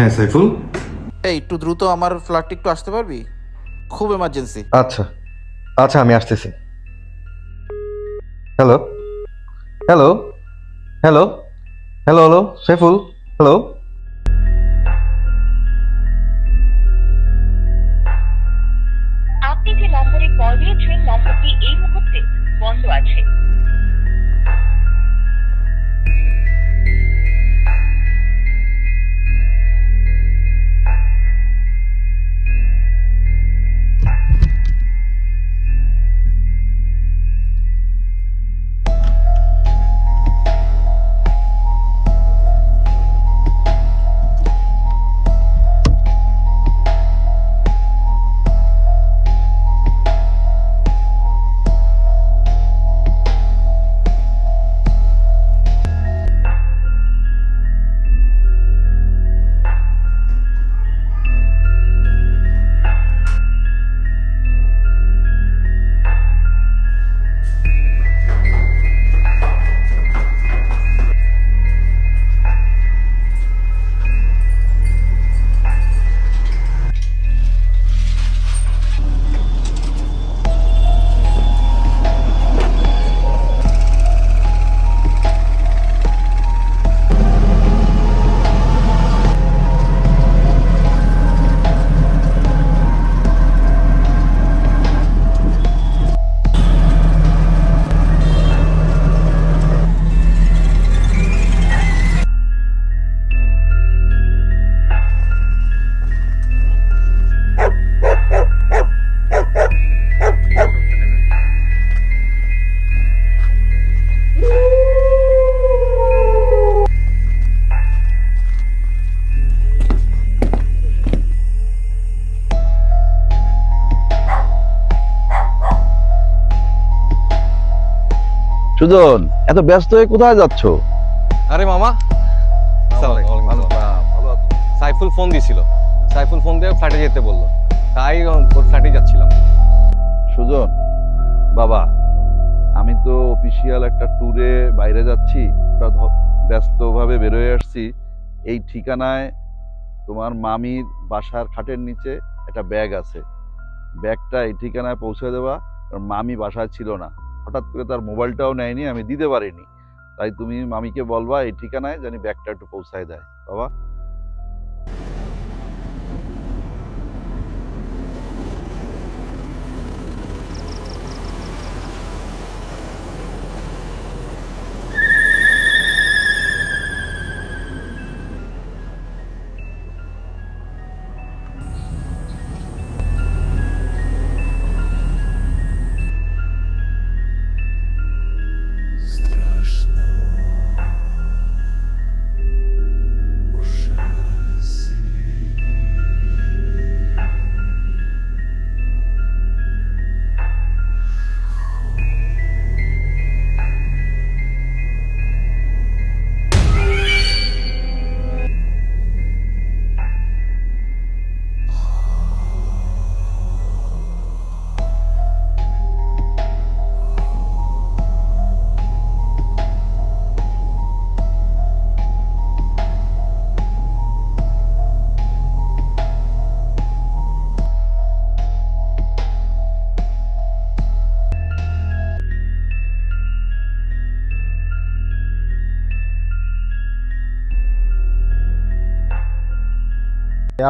হ্যাঁ সাইফুল। এই একটু দ্রুত আমার ফ্ল্যাটটি একটু আসতে পারবি? খুব এমার্জেন্সি। আচ্ছা আচ্ছা, আমি আসতেছি। Hello hello hello hello hello Saiful, hello. আপনি যে নম্বরে কল দিয়েছেন নম্বরটি এই মুহূর্তে বন্ধ আছে। সুজন, এত ব্যস্ত হয়ে কোথায় যাচ্ছ? আরে মামা, সাইফুল ফোন দিছিল। সাইফুল ফোন দিয়ে ফ্ল্যাটে যেতে বললো, তাই ওর ফ্ল্যাটে যাচ্ছিলাম। সুজন বাবা, আমি তো অফিসিয়াল একটা ট্যুরে বাইরে যাচ্ছি, ব্যস্তভাবে বেরোয় আসছি। এই ঠিকানায় তোমার মামির বাসার খাটের নিচে একটা ব্যাগ আছে। ব্যাগটা এই ঠিকানায় পৌঁছে দেওয়া। কারণ মামি বাসায় ছিল না, হঠাৎ করে তার মোবাইলটাও নেয়নি, আমি দিতে পারিনি। তাই তুমি মামিকে বলবা এই ঠিকানায় জানি ব্যাগটা একটু পৌঁছায় দেয় বাবা।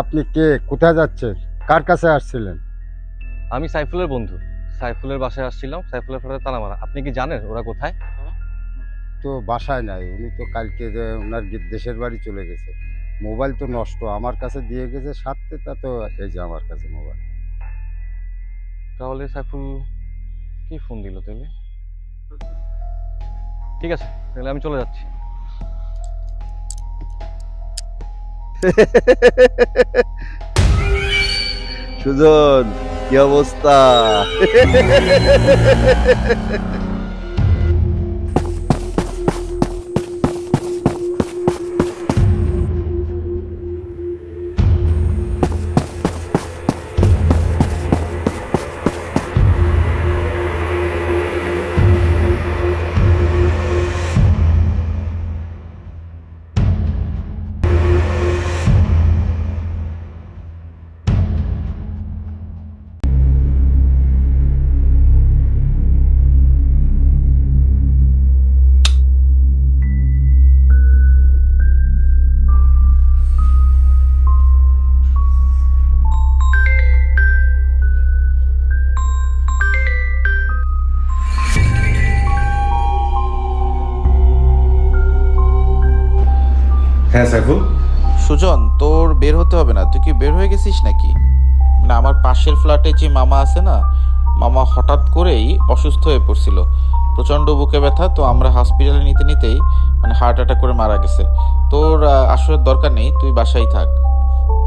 আপনি কে? কোথায় যাচ্ছেন? কার কাছে আসছিলেন? আমি সাইফুলের বন্ধু, সাইফুলের বাসায় আসছিলাম। সাইফুলের ফ্ল্যাটে তালা মারা। আপনি কি জানেন ওরা কোথায়? তো বাসায় নাই, উনি তো কালকে ওনার দেশের বাড়ি চলে গেছে। মোবাইল তো নষ্ট, আমার কাছে দিয়ে গেছে সাথে, তা তো এই যে আমার কাছে মোবাইল। তাহলে সাইফুল কি ফোন দিল তাহলে? ঠিক আছে, তাহলে আমি চলে যাচ্ছি। সুজন, কি অবস্থা? হ্যাঁ সাইফুল। সুজন, তোর বের হতে হবে না। তুই কি বের হয়ে গেছিস নাকি? না, আমার পাশের ফ্ল্যাটে যে মামা আছে না, মামা হঠাৎ করেই অসুস্থ হয়ে পড়ছিল, প্রচণ্ড বুকে ব্যথা। তো আমরা হসপিটালে নিতে নিতেই মানে হার্ট অ্যাটাক করে মারা গেছে। তোর আসার দরকার নেই, তুই বাসায় থাক।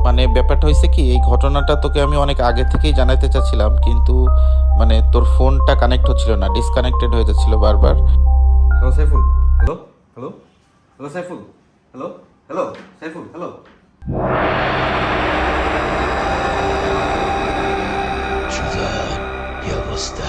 মানে ব্যাপারটা হয়েছে কি, এই ঘটনাটা তোকে আমি অনেক আগে থেকেই জানাতে চাচ্ছিলাম, কিন্তু মানে তোর ফোনটা কানেক্ট হচ্ছিল না, ডিসকানেক্টেড হয়ে যাচ্ছিল বারবার। Hello Saiful, hello hello hello Saiful, hello hello Saiful, hello. Sujan, কি অবস্থা?